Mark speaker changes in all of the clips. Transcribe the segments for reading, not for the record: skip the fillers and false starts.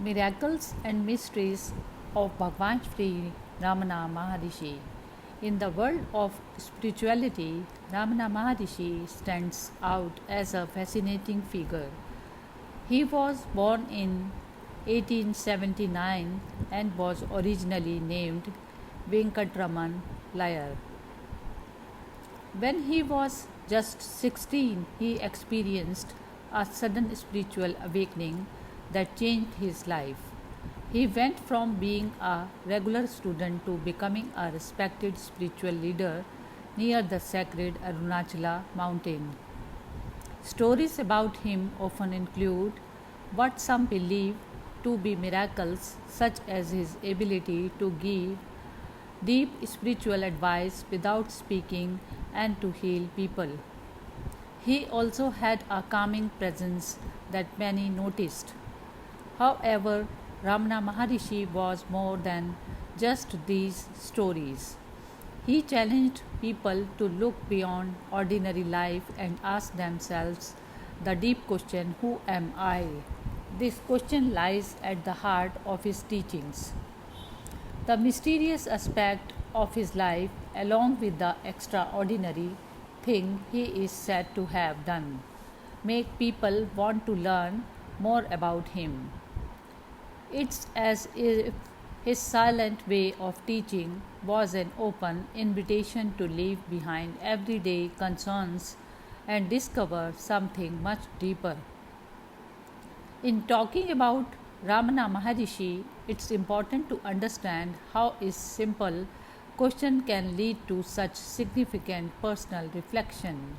Speaker 1: Miracles and Mysteries of Bhagwan Sri Ramana Maharishi. In the world of spirituality, Ramana Maharishi stands out as a fascinating figure. He was born in 1879 and was originally named Venkatraman Layar. When he was just 16, he experienced a sudden spiritual awakening that changed his life. He went from being a regular student to becoming a respected spiritual leader near the sacred Arunachala mountain. Stories about him often include what some believe to be miracles, such as his ability to give deep spiritual advice without speaking and to heal people. He also had a calming presence that many noticed. However, Ramana Maharishi was more than just these stories. He challenged people to look beyond ordinary life and ask themselves the deep question, who am I? This question lies at the heart of his teachings. The mysterious aspect of his life, along with the extraordinary thing he is said to have done, make people want to learn more about him. It's as if his silent way of teaching was an open invitation to leave behind everyday concerns and discover something much deeper. In talking about Ramana Maharishi, it's important to understand how a simple question can lead to such significant personal reflection.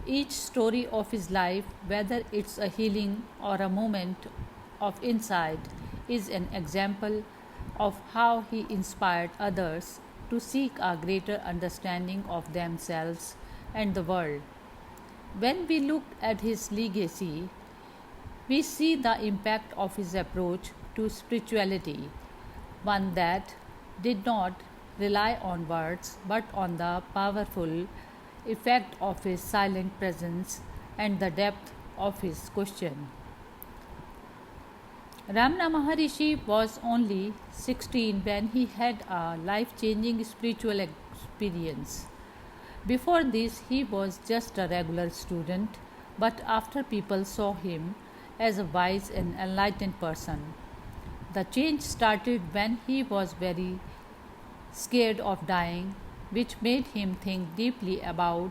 Speaker 1: Each story of his life, whether it's a healing or a moment of insight, is an example of how he inspired others to seek a greater understanding of themselves and the world. When we look at his legacy, we see the impact of his approach to spirituality, one that did not rely on words but on the powerful effect of his silent presence and the depth of his question. Ramana Maharishi was only 16 when he had a life changing spiritual experience. Before this, he was just a regular student, but after people saw him as a wise and enlightened person, the change started when he was very scared of dying, which made him think deeply about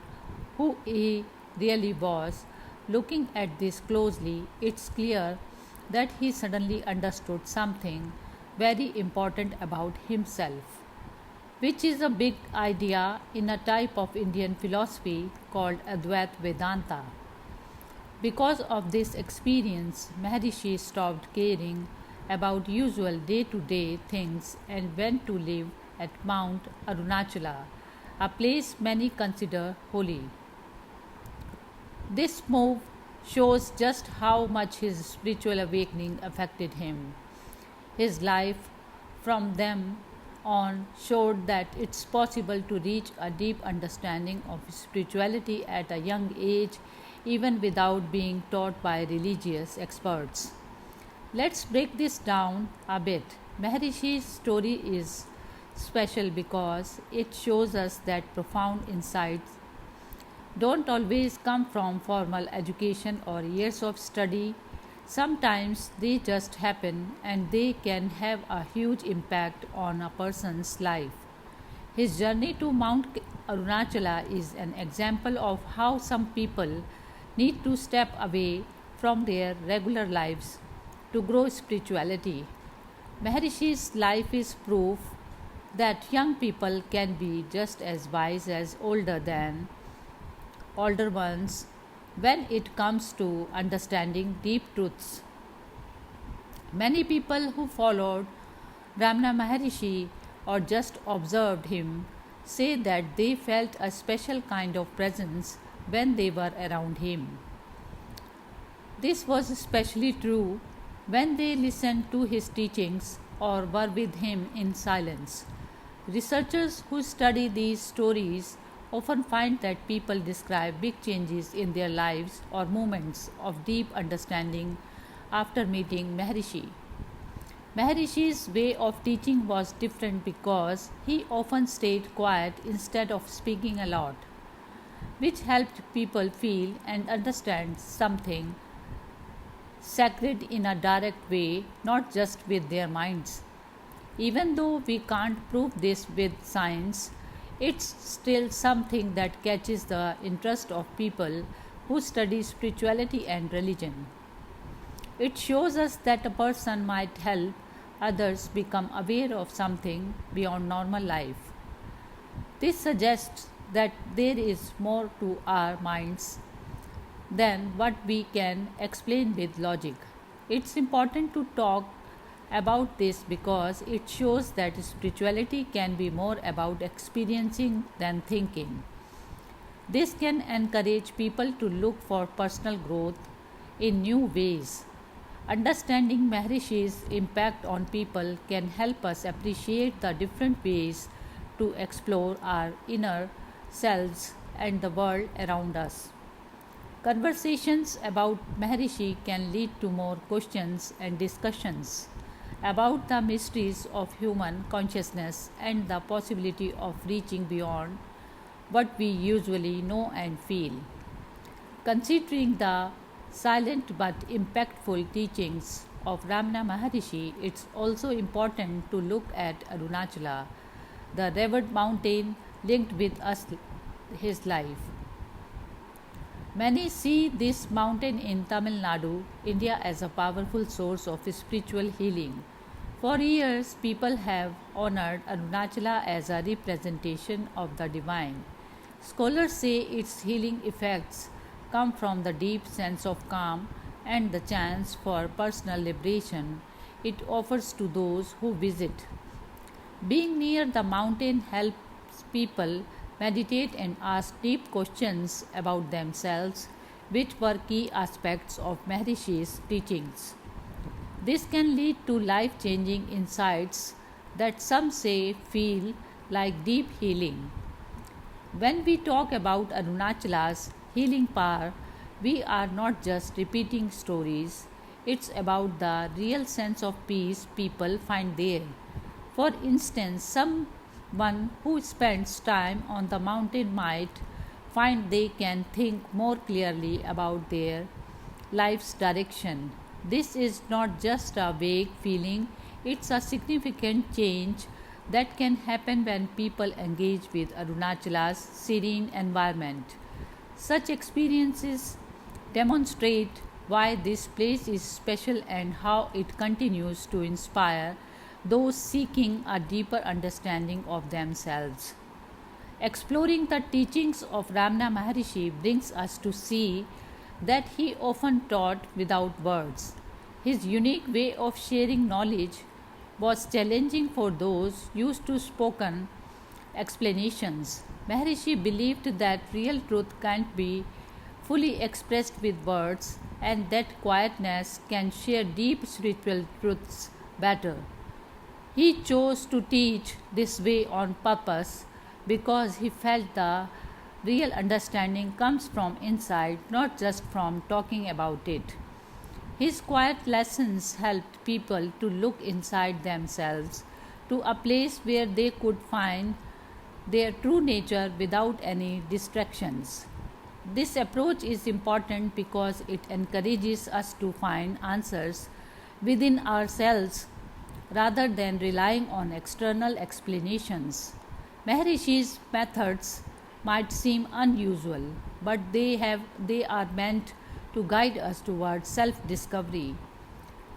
Speaker 1: who he really was. Looking at this closely, it's clear that he suddenly understood something very important about himself, which is a big idea in a type of Indian philosophy called Advaita Vedanta. Because of this experience, Maharishi stopped caring about usual day to day things and went to live at Mount Arunachala, a place many consider holy. This move shows just how much his spiritual awakening affected him. His life from then on showed that it's possible to reach a deep understanding of spirituality at a young age, even without being taught by religious experts. Let's break this down a bit. Maharishi's story is special because it shows us that profound insights don't always come from formal education or years of study. Sometimes they just happen and they can have a huge impact on a person's life. His journey to Mount Arunachala is an example of how some people need to step away from their regular lives to grow spirituality. Maharishi's life is proof that young people can be just as wise as older ones when it comes to understanding deep truths. Many people who followed Ramana Maharishi or just observed him say that they felt a special kind of presence when they were around him. This was especially true when they listened to his teachings or were with him in silence. Researchers who study these stories often find that people describe big changes in their lives or moments of deep understanding after meeting Maharishi. Maharishi's way of teaching was different because he often stayed quiet instead of speaking a lot, which helped people feel and understand something sacred in a direct way, not just with their minds. Even though we can't prove this with science, it's still something that catches the interest of people who study spirituality and religion. It shows us that a person might help others become aware of something beyond normal life. This suggests that there is more to our minds than what we can explain with logic. It's important to talk about this because it shows that spirituality can be more about experiencing than thinking. This can encourage people to look for personal growth in new ways. Understanding Maharishi's impact on people can help us appreciate the different ways to explore our inner selves and the world around us. Conversations about Maharishi can lead to more questions and discussions about the mysteries of human consciousness and the possibility of reaching beyond what we usually know and feel. Considering the silent but impactful teachings of Ramana Maharishi, it's also important to look at Arunachala, the revered mountain linked with his life. Many see this mountain in Tamil Nadu, India, as a powerful source of spiritual healing. For years, people have honored Arunachala as a representation of the divine. Scholars say its healing effects come from the deep sense of calm and the chance for personal liberation it offers to those who visit. Being near the mountain helps people meditate and ask deep questions about themselves, which were key aspects of Maharishi's teachings. This can lead to life changing insights that some say feel like deep healing. When we talk about Arunachala's healing power, we are not just repeating stories, it's about the real sense of peace people find there. For instance, someone who spends time on the mountain might find they can think more clearly about their life's direction. This is not just a vague feeling, it's a significant change that can happen when people engage with Arunachala's serene environment. Such experiences demonstrate why this place is special and how it continues to inspire those seeking a deeper understanding of themselves. Exploring the teachings of Ramana Maharishi brings us to see that he often taught without words. His unique way of sharing knowledge was challenging for those used to spoken explanations. Maharishi believed that real truth can't be fully expressed with words and that quietness can share deep spiritual truths better. He chose to teach this way on purpose because he felt the real understanding comes from inside, not just from talking about it. His quiet lessons helped people to look inside themselves, to a place where they could find their true nature without any distractions. This approach is important because it encourages us to find answers within ourselves rather than relying on external explanations. Maharishi's methods might seem unusual, but they are meant to guide us towards self discovery.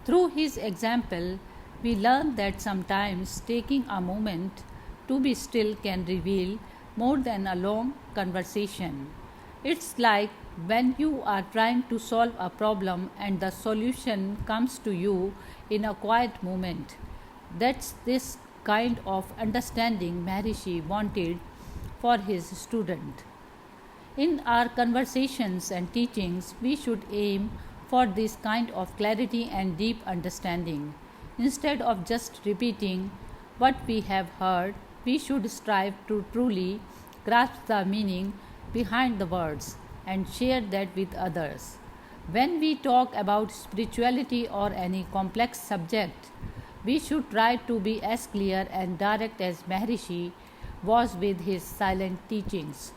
Speaker 1: Through his example, we learn that sometimes taking a moment to be still can reveal more than a long conversation. It's like when you are trying to solve a problem and the solution comes to you in a quiet moment. That's this kind of understanding Maharishi wanted for his student. In our conversations and teachings, we should aim for this kind of clarity and deep understanding. Instead of just repeating what we have heard, we should strive to truly grasp the meaning behind the words and share that with others. When we talk about spirituality or any complex subject, We should try to be as clear and direct as Maharishi was with his silent teachings.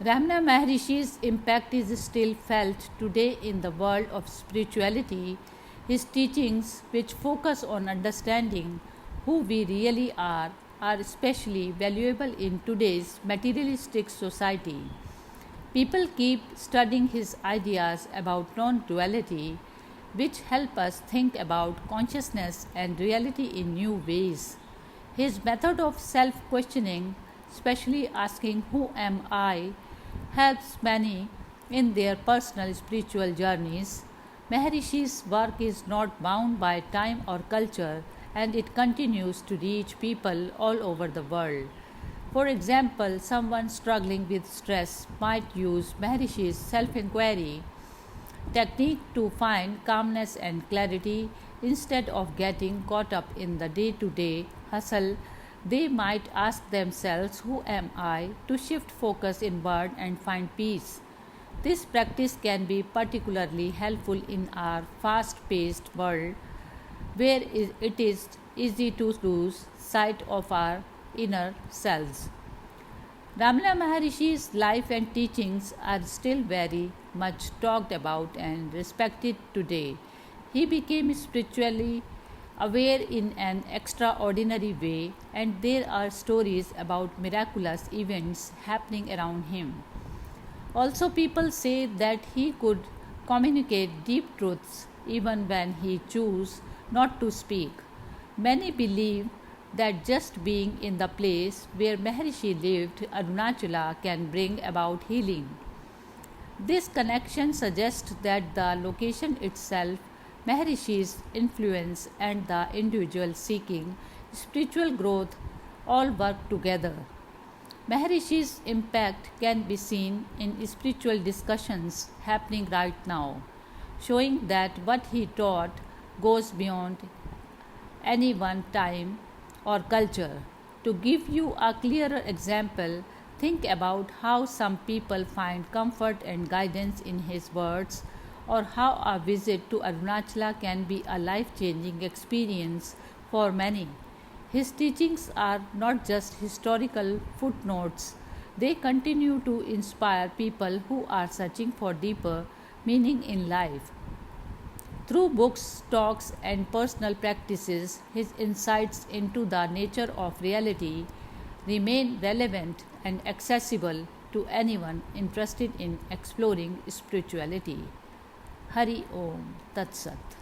Speaker 1: Ramana Maharishi's impact is still felt today in the world of spirituality. His teachings, which focus on understanding who we really are especially valuable in today's materialistic society. People keep studying his ideas about non duality, which help us think about consciousness and reality in new ways. His method of self questioning, especially asking, "Who am I?" helps many in their personal spiritual journeys. Maharishi's work is not bound by time or culture, and it continues to reach people all over the world. For example, someone struggling with stress might use Maharishi's self inquiry technique to find calmness and clarity instead of getting caught up in the day to day hustle. They might ask themselves, "Who am I?" to shift focus inward and find peace. This practice can be particularly helpful in our fast paced world where it is easy to lose sight of our inner selves. Ramana Maharishi's life and teachings are still very much talked about and respected today. He became spiritually aware in an extraordinary way, and there are stories about miraculous events happening around him. Also, people say that he could communicate deep truths even when he chose not to speak. Many believe that just being in the place where Maharishi lived, Arunachala, can bring about healing. This connection suggests that the location itself, Maharishi's influence, and the individual seeking spiritual growth all work together. Maharishi's impact can be seen in spiritual discussions happening right now, showing that what he taught goes beyond any one time or culture. To give you a clearer example, think about how some people find comfort and guidance in his words, or how a visit to Arunachala can be a life changing experience for many. His teachings are not just historical footnotes, they continue to inspire people who are searching for deeper meaning in life. Through books, talks, and personal practices, his insights into the nature of reality remain relevant and accessible to anyone interested in exploring spirituality. Hari Om Tat Sat.